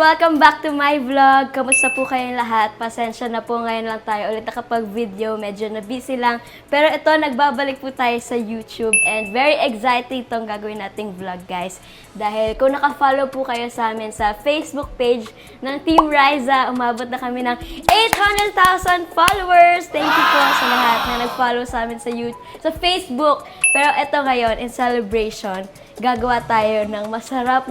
Welcome back to my vlog. Kamusta po kayong lahat? Pasensya na po, ngayon lang tayo ulit nakapag-video. Medyo na busy lang. Pero ito, nagbabalik po tayo sa YouTube. And very exciting itong gagawin nating vlog, guys. Dahil kung nakafollow po kayo sa amin sa Facebook page ng Team Riza, umabot na kami ng 800,000 followers. Thank you po sa lahat na nag-follow sa amin sa YouTube, sa Facebook. Pero ito ngayon, in celebration, gagawa tayo ng masarap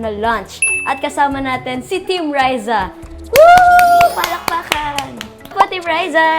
na lunch. At kasama natin si Team Riza. Woo! Palakpakan! Po, Team Riza!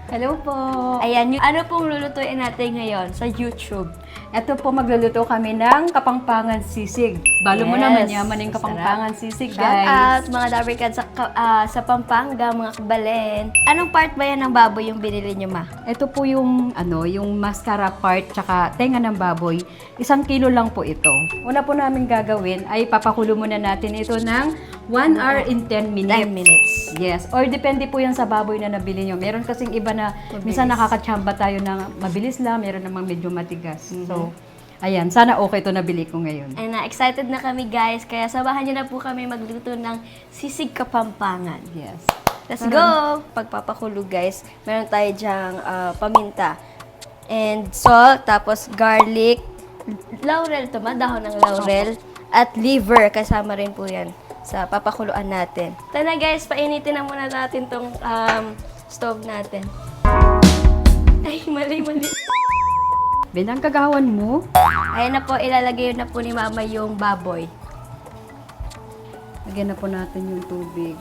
Hello po! Ayan, ano pong lulutuin natin ngayon sa YouTube? Ito po, magluluto kami ng kapangpangan sisig. Balo mo Yes. naman, yaman yung kapangpangan sisig, Shout guys. out mga Dabrikan sa Pampanga, mga kabalen. Anong part ba yan ng baboy yung binili nyo, ma? Ito po yung, yung mascara part, tsaka tenga ng baboy. 1 kilo lang po ito. Una po namin gagawin ay papakulo muna natin ito ng 1 hour and 10 minutes. 10 minutes. Yes. Or depende po yan sa baboy na nabili nyo. Meron kasing iba na minsan nakakachamba tayo na mabilis lang, meron namang medyo matigas. So, ayan. Sana okay ito nabili ko ngayon. And excited na kami, guys. Kaya samahan nyo na po kami magluto ng sisig Kapampangan. Yes. Let's go! Pagpapakulo, guys, meron tayo dyang paminta. And salt, tapos garlic, laurel to, dahon ng laurel, at liver, kasama rin po yan sa papakuluan natin. Ito na, guys, painitin na muna natin tong stove natin. Ay, mali. Ben, ang kagawan mo? Ayan na po, ilalagay na po ni Mama yung baboy. Lagyan na po natin yung tubig.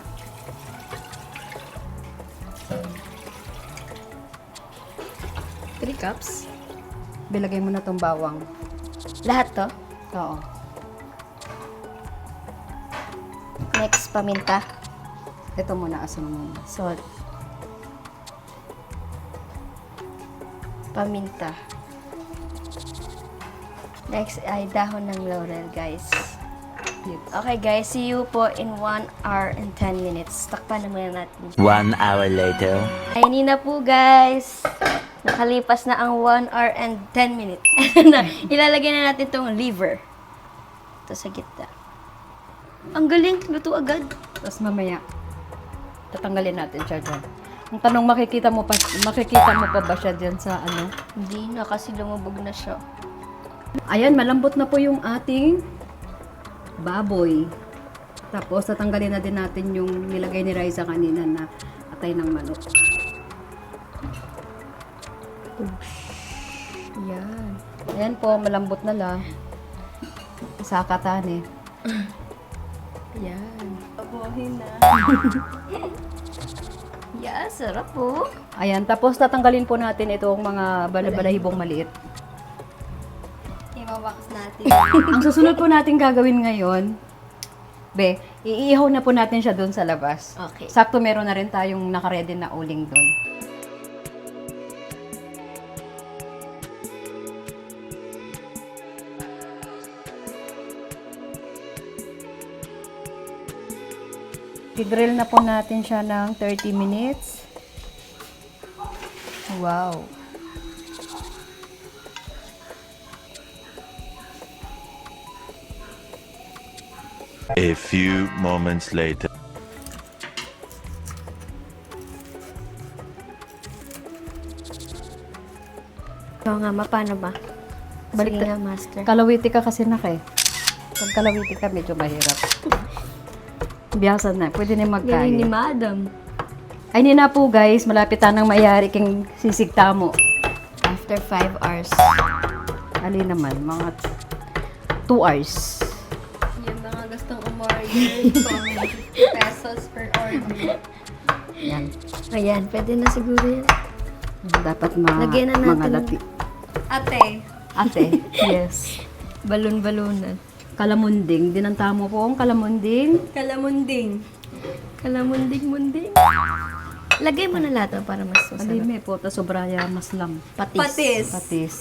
Three cups. Bilagay mo na tong bawang. Lahat to. Oo. Next, paminta. Ito muna, asin mo. Salt. Paminta. Next ay dahon ng laurel, guys. Yes. Okay, guys. See you po in 1 hour and 10 minutes. Takpan na muna natin. 1 hour later. Ay, hindi na po, guys. Nakalipas na ang 1 hour and 10 minutes. Ilalagay na natin itong liver. Ito sa gitna. Ang galing. Luto agad. Tapos mamaya, tatanggalin natin siya dyan. Ang tanong, makikita mo pa ba siya dyan sa ano? Hindi na kasi lumubog na siya. Ayan, malambot na po yung ating baboy. Tapos, tatanggalin na din natin yung nilagay ni Riza kanina na atay ng manok. Ayan. Ayan po, malambot na lang. Sakatan eh. Yan. Abuhin na. Yeah, sarap po. Ayan, tapos tatanggalin po natin itong mga balahibong maliit. I-wax natin. Ang susunod po natin gagawin ngayon, iihaw na po natin siya doon sa labas. Okay. Sakto meron na rin tayong nakaredy na uling doon. I-grill na po natin siya ng 30 minutes. Wow! A few moments later. Oo nga, paano ba? Balik Sige nga, master. Kalawiti ka kasi Pag kalawiti ka, medyo mahirap. Biyasa na. Pwede na Galing ni magkain. madam. Ay, hindi na po guys. Malapit na nang mayari king sisigta mo. After 5 hours. Ali naman, mga 2 hours. Yung mga gustong umorder from pesos per order. Yan. Ayan, pwede na siguro yan. Dapat Lagyan na natin. mga lati. Ate, Ate, yes. Balon-balunan. Kalamunding. Dinanta mo po ang kalamunding. kalamunding. Kalamunding-munding. Lagay mo na lahat para mas masarap. Alime po, ta sobraya maslam. Patis. Patis. Patis.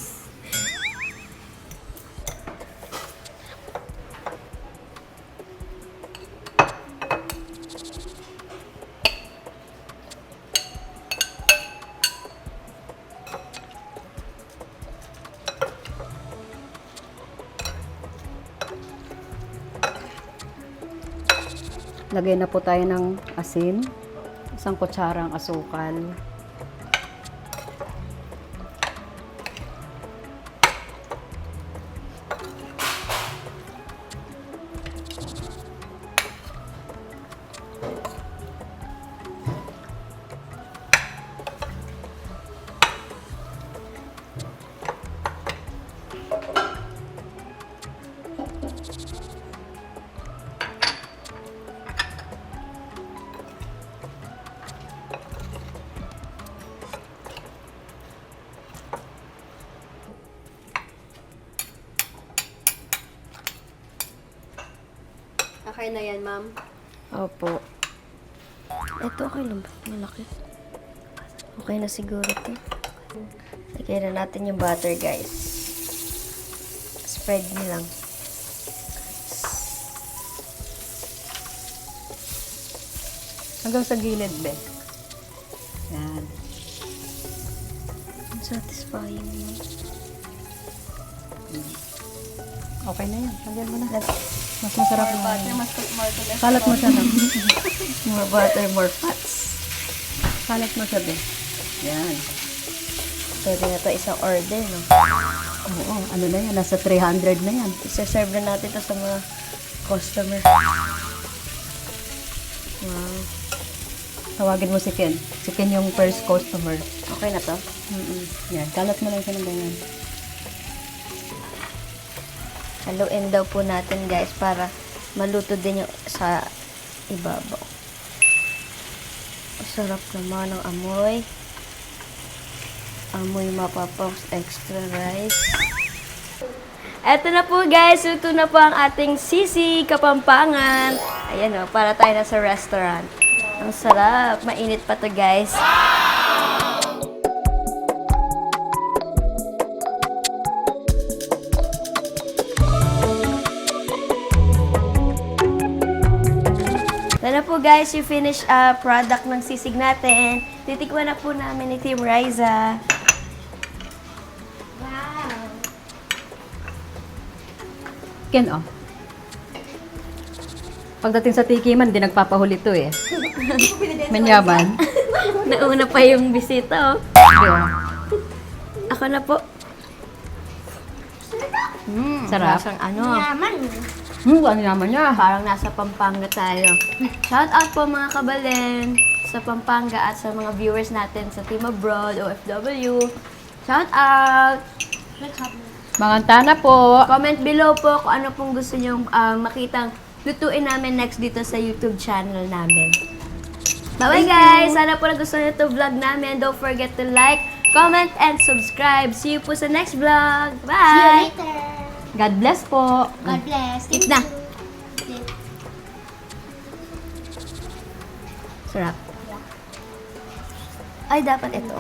Lagay na po tayo ng asin. 1 kutsarang asukal. Okay na yan, ma'am. Opo. Ito okay lang ba? Malaki. Okay na siguro ito. Lagay na natin yung butter, guys. Spread nyo lang. Hanggang sa gilid, be. Yan. Satisfying mo. Okay na yan. Lagyan mo na. Mas masarap na. Butter, mas more to less. Salat mo siya na. More butter, more fats. Salat mo siya, be. Yan. Pwede na to isang order, no? Oo, ano na yan? Nasa 300 na yan. Isa-serve na natin to sa mga customer. Wow. Tawagin mo si Ken. Si Ken yung first customer. Okay na to? Yan, kalat mo lang siya ng ganyan. Haluin daw po natin, guys, para maluto din yung sa ibabaw. Sarap naman ang amoy. Amoy mapapaws extra rice. Eto na po, guys. Luto na po ang ating sisig Kapampangan. Ayan o, para tayo na sa restaurant. Ang sarap. Mainit pa to, guys. Ito na po, guys, yung finished product ng sisig natin. Titikman na po namin ni Team Riza. Ken, oh. Pagdating sa tikiman, di nagpapahuli to eh. Manyaman. Nauna pa yung bisita, oh. Di, oh. Ako na po. Sarap. Lasang ano. Ano naman niya? Parang nasa Pampanga tayo. Shout out po mga kabalen sa Pampanga at sa mga viewers natin sa Team Abroad, OFW. Shout out! Mga na po. Comment below po kung ano pong gusto nyo makitang lutuin namin next dito sa YouTube channel namin. Bye-bye guys! Sana po nagustuhan nyo itong vlog namin. Don't forget to like, comment, and subscribe. See you po sa next vlog. See you Bye! later. God bless po. God bless. Eat na! Sarap. Ay, dapat ito.